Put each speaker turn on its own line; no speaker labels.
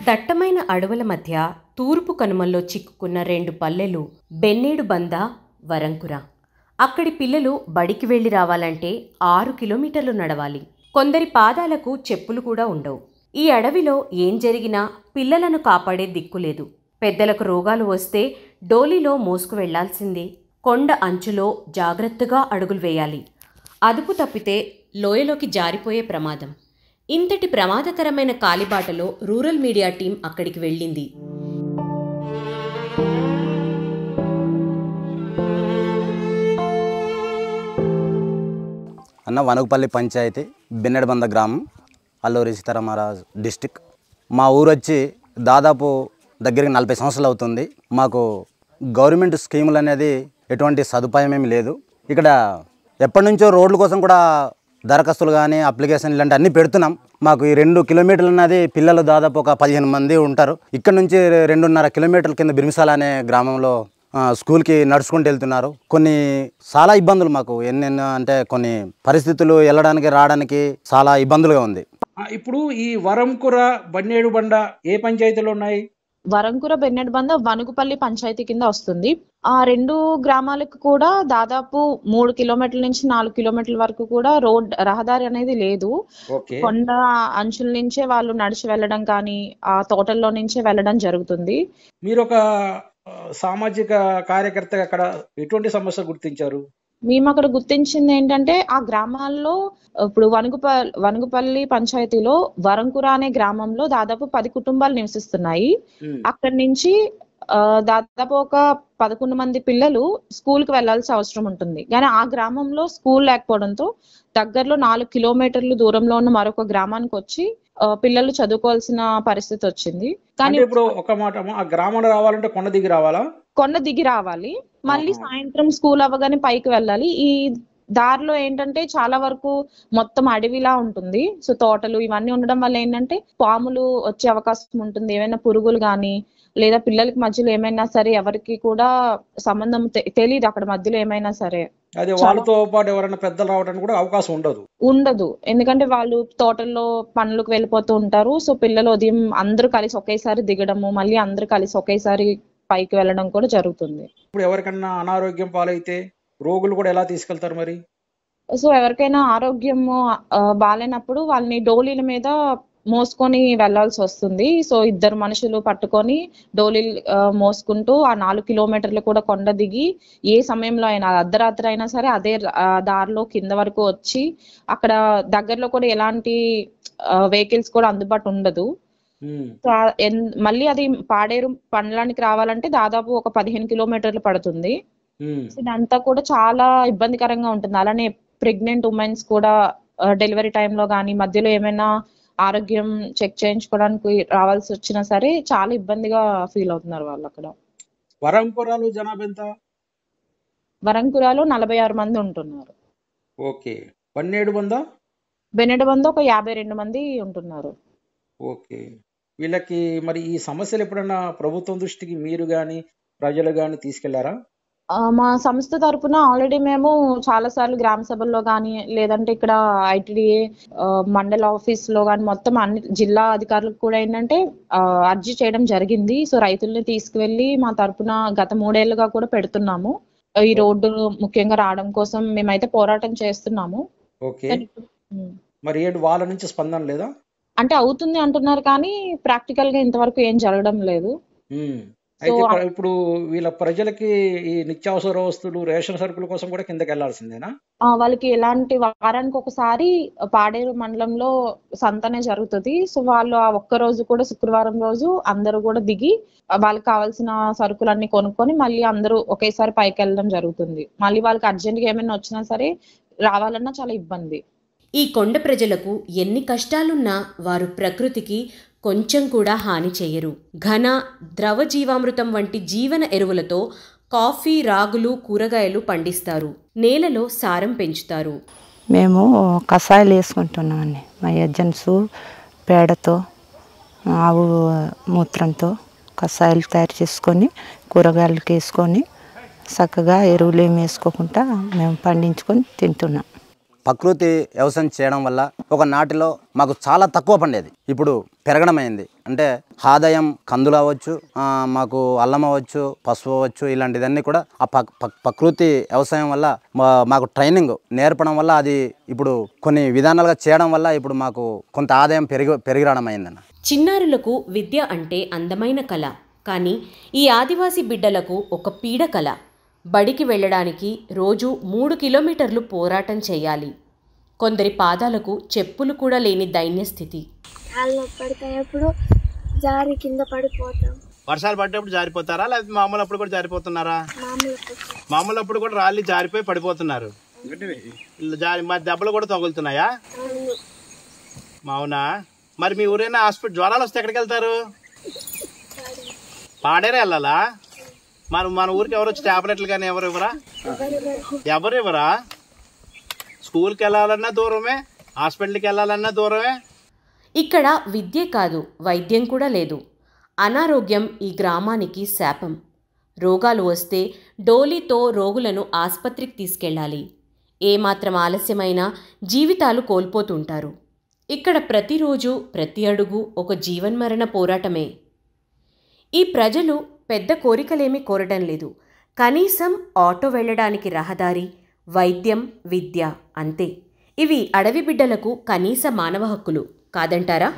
దట్టమైన అడవుల మధ్య తూర్పు కనుమల్లో చిక్కుకున్న రెండు పల్లెలు బెన్నేడు బంద, వరంకుర. అక్కడి పిల్లలు బడికి వెళ్ళి రావాలంటే 6 కిలోమీటర్లు నడవాలి. కొందరి పాదాలకు చెప్పులు కూడా ఉండవు. ఈ అడవిలో ఏం జరిగినా పిల్లలను కాపాడే దిక్కులేదు. పెద్దలకు రోగాలు వస్తే డోలీలో మోసుకు వెళ్లాల్సిందే. కొండ అంచులో జాగ్రత్తగా అడుగులు వేయాలి. అదుపు తప్పితే లోయలోకి జారిపోయే ప్రమాదం. ఇంతటి ప్రమాదకరమైన కాలిబాటలో రూరల్ మీడియా టీం అక్కడికి వెళ్ళింది.
అన్న వనగపల్లి పంచాయతీ బెన్నెడబంద గ్రామం, అల్లూరి సీతారామరాజు డిస్టిక్. మా ఊరు వచ్చి దాదాపు దగ్గరికి 40 సంవత్సరాలు అవుతుంది. మాకు గవర్నమెంట్ స్కీములు అనేది ఎటువంటి సదుపాయం ఏమి లేదు. ఇక్కడ ఎప్పటి నుంచో రోడ్ల కోసం కూడా దరఖాస్తులు కానీ అప్లికేషన్ ఇలాంటి అన్నీ పెడుతున్నాం. మాకు ఈ 2 కిలోమీటర్లు అన్నది పిల్లలు దాదాపు ఒక 15 మంది ఉంటారు. ఇక్కడ నుంచి 2.5 కిలోమీటర్ల కింద బిర్మిసాల అనే గ్రామంలో స్కూల్కి నడుచుకుంటూ వెళ్తున్నారు. కొన్ని చాలా ఇబ్బందులు మాకు అంటే కొన్ని పరిస్థితులు వెళ్ళడానికి రావడానికి చాలా ఇబ్బందులుగా ఉంది.
ఇప్పుడు ఈ వరంకుర, బన్నేడు బండ ఏ పంచాయతీలో ఉన్నాయి?
వరంకుర, బెన్నెడు బంద వనుగుపల్లి పంచాయతీ కింద వస్తుంది. ఆ 2 గ్రామాలకు కూడా దాదాపు 3 కిలోమీటర్ల నుంచి 4 కిలోమీటర్ల వరకు కూడా రహదారి అనేది లేదు. కొండ అంచుల నుంచే వాళ్ళు నడిచి వెళ్ళడం కానీ ఆ తోటల్లో నుంచే వెళ్ళడం జరుగుతుంది.
మీరు ఒక సామాజిక కార్యకర్తగా అక్కడ ఎటువంటి సమస్య గుర్తించారు?
మేము అక్కడ గుర్తించింది ఏంటంటే, ఆ గ్రామాల్లో ఇప్పుడు వనుగుపల్లి పంచాయతీలో వరంకుర అనే గ్రామంలో దాదాపు 10 కుటుంబాలు నివసిస్తున్నాయి. అక్కడి నుంచి దాదాపు ఒక 11 మంది పిల్లలు స్కూల్ కి వెళ్లాల్సిన అవసరం ఉంటుంది. కానీ ఆ గ్రామంలో స్కూల్ లేకపోవడంతో దగ్గరలో 4 కిలోమీటర్లు దూరంలో ఉన్న మరొక గ్రామానికి వచ్చి పిల్లలు చదువుకోవాల్సిన పరిస్థితి వచ్చింది.
కానీ ఇప్పుడు ఒక మాట, ఆ గ్రామంలో రావాలంటే కొండ దిగి రావాలా?
కొండ దిగి రావాలి. మళ్ళీ సాయంత్రం స్కూల్ అవ్వగానే పైకి వెళ్ళాలి. ఈ దారిలో ఏంటంటే చాలా వరకు మొత్తం అడవిలా ఉంటుంది. సో తోటలు ఇవన్నీ ఉండడం వల్ల ఏంటంటే పాములు వచ్చే అవకాశం ఉంటుంది. ఏమైనా పురుగులు కానీ లేదా పిల్లలకి మధ్యలో ఏమైనా సరే ఎవరికి కూడా సంబంధం తెలియదు అక్కడ మధ్యలో ఏమైనా సరే.
అదే వాళ్ళతో పాటు ఎవరైనా పెద్దలు రావడానికి కూడా అవకాశం ఉండదు.
ఎందుకంటే వాళ్ళు తోటల్లో పనులకు వెళ్ళిపోతూ ఉంటారు. సో పిల్లలు ఉదయం అందరూ కలిసి ఒకేసారి దిగడము, మళ్ళీ అందరూ కలిసి ఒకేసారి పైకి వెళ్ళడం కూడా జరుగుతుంది.
ఇప్పుడు ఎవరికైనా అనారోగ్యం పాలైతే రోగులు కూడా ఎలా తీసుకెళ్తారు మరి?
సో ఎవరికైనా ఆరోగ్యం బాలేనప్పుడు వాళ్ళని డోలీల మీద మోసుకొని వెళ్లాల్సి వస్తుంది. సో 2 మనుషులు పట్టుకొని డోలీలు మోసుకుంటూ ఆ 4 కిలోమీటర్లు కూడా కొండ దిగి ఏ సమయంలో అయినా అర్ధరాత్రి అయినా సరే అదే దారిలో కింద వరకు వచ్చి అక్కడ దగ్గరలో కూడా ఎలాంటి వెహికల్స్ కూడా అందుబాటు ఉండదు. మళ్ళీ అది పాడేరు పండ్లానికి రావాలంటే దాదాపు ఒక 15 కిలోమీటర్లు పడుతుంది. ఇదంతా కూడా చాలా ఇబ్బందికరంగా ఉంటుంది. అలానే ప్రెగ్నెంట్ ఉమెన్స్ కూడా డెలివరీ టైంలో కానీ మధ్యలో ఏమైనా ఆరోగ్యం చెక్ చేయించుకోవడానికి రావాల్సి వచ్చినా సరే చాలా ఇబ్బందిగా ఫీల్ అవుతున్నారు వాళ్ళు అక్కడ.
వరంకురాలు జనాభా ఎంత?
వరంకురాలో 46 మంది ఉంటున్నారు.
ఓకే. బన్నేడు
బంద ఒక 52 మంది ఉంటున్నారు.
ఓకే. వీళ్ళకి మరి ఈ సమస్యలు ఎప్పుడన్నా ప్రభుత్వం దృష్టికి మీరు గాని ప్రజలు గాని తీసుకెళ్లారా?
మా సంస్థ తరపున ఆల్రెడీ మేము చాలా సార్లు గ్రామ సభల్లో కానీ లేదంటే ఇక్కడ ఐటీడీఏ మండల ఆఫీస్ లో కానీ మొత్తం అన్ని జిల్లా అధికారులకు కూడా ఏంటంటే అర్జీ చేయడం జరిగింది. సో రైతుల్ని తీసుకువెళ్ళి మా తరపున గత 3 ఏళ్లుగా కూడా పెడుతున్నాము. ఈ రోడ్డు ముఖ్యంగా రావడం కోసం మేమైతే పోరాటం చేస్తున్నాము.
ఓకే. మరి ఏంటి వాళ్ళ నుంచి స్పందన లేదా?
అంటే అవుతుంది అంటున్నారు కానీ ప్రాక్టికల్ గా ఇంతవరకు ఏం జరగడం లేదు.
అయితే ఇప్పుడు వీళ్ళ ప్రజలకి ఈ నిత్యావసర వస్తువులు, రేషన్ సరుకుల కోసం కూడా కిందకి వెళ్లాల్సిందేనా?
వాళ్ళకి ఎలాంటి వారానికి ఒకసారి పాడేరు మండలంలో సంతనే జరుగుతుంది. సో వాళ్ళు ఆ ఒక్క రోజు కూడా శుక్రవారం రోజు అందరూ కూడా దిగి వాళ్ళకి కావాల్సిన సరుకులన్నీ కొనుక్కొని మళ్ళీ అందరూ ఒకేసారి పైకి వెళ్ళడం జరుగుతుంది. మళ్ళీ వాళ్ళకి అర్జెంట్ గా ఏమైనా వచ్చినా సరే రావాలన్నా చాలా ఇబ్బంది.
ఈ కొండ ప్రజలకు ఎన్ని కష్టాలున్నా వారు ప్రకృతికి కొంచెం కూడా హాని చేయరు. ఘన, ద్రవ జీవామృతం వంటి జీవన ఎరువులతో కాఫీ, రాగులు, కూరగాయలు పండిస్తారు. నేలలో సారం పెంచుతారు.
మేము కషాయాలు వేసుకుంటున్నామండి. మా ఏజెంట్స్ పేడతో ఆవు మూత్రంతో కషాయాలు తయారు చేసుకొని కూరగాయలకు వేసుకొని చక్కగా ఎరువులు ఏమి వేసుకోకుండా మేము పండించుకొని తింటున్నాం.
ప్రకృతి వ్యవసాయం చేయడం వల్ల ఒక నాటిలో మాకు చాలా తక్కువ పండేది, ఇప్పుడు పెరగడమైంది. అంటే ఆదాయం కందులు అవ్వచ్చు, మాకు అల్లం అవ్వచ్చు, పసుపు అవ్వచ్చు, ఇలాంటివన్నీ కూడా ఆ ప్రకృతి వ్యవసాయం వల్ల మాకు ట్రైనింగ్ నేర్పడం వల్ల అది ఇప్పుడు కొన్ని విధానాలుగా చేయడం వల్ల ఇప్పుడు మాకు కొంత ఆదాయం పెరిగి రావడం అయిందన్న.
చిన్నారులకు విద్య అంటే అందమైన కళ, కానీ ఈ ఆదివాసీ బిడ్డలకు ఒక పీడ కళ. బడికి వెళ్ళడానికి రోజు 3 కిలోమీటర్లు పోరాటం చేయాలి. కొందరి పాదాలకు చెప్పులు కూడా లేని దైన్య స్థితి.
పడిపోయేప్పుడు జారి కింద పడిపోతాం.
వర్షాలు పడ్డప్పుడు జారిపోతారా, లేకపోతే మామూలు అప్పుడు కూడా జారిపోతున్నారా? మామూలు అప్పుడు కూడా రాళ్ళు జారిపోయి పడిపోతున్నారు. మరి దెబ్బలు కూడా తగులుతున్నాయా? అవునా? మరి మీ ఊరైనా హాస్పిటల్ జ్వరాలు వస్తే ఎక్కడికి వెళ్తారు? పాడేరే వెళ్ళాలా? మన ఊరికి ఎవరు వచ్చి టాబ్లెట్లు కానీ ఎవరు ఇవ్వరా? స్కూల్కి వెళ్ళాలన్నా దూరమే, హాస్పిటల్కి వెళ్ళాలన్నా దూరమే.
ఇక్కడ విద్యే కాదు, వైద్యం కూడా లేదు. అనారోగ్యం ఈ గ్రామానికి శాపం. రోగాలు వస్తే డోలీతో రోగులను ఆసుపత్రికి తీసుకెళ్ళాలి. ఏమాత్రం ఆలస్యమైనా జీవితాలు కోల్పోతుంటారు. ఇక్కడ ప్రతిరోజు ప్రతి అడుగు ఒక జీవన్మరణ పోరాటమే. ఈ ప్రజలు పెద్ద కోరికలేమీ కోరడం లేదు. కనీసం ఆటో వెళ్ళడానికి రహదారి, వైద్యం, విద్య అంతే. ఇవి అడవి బిడ్డలకు కనీస మానవ హక్కులు కాదంటారా?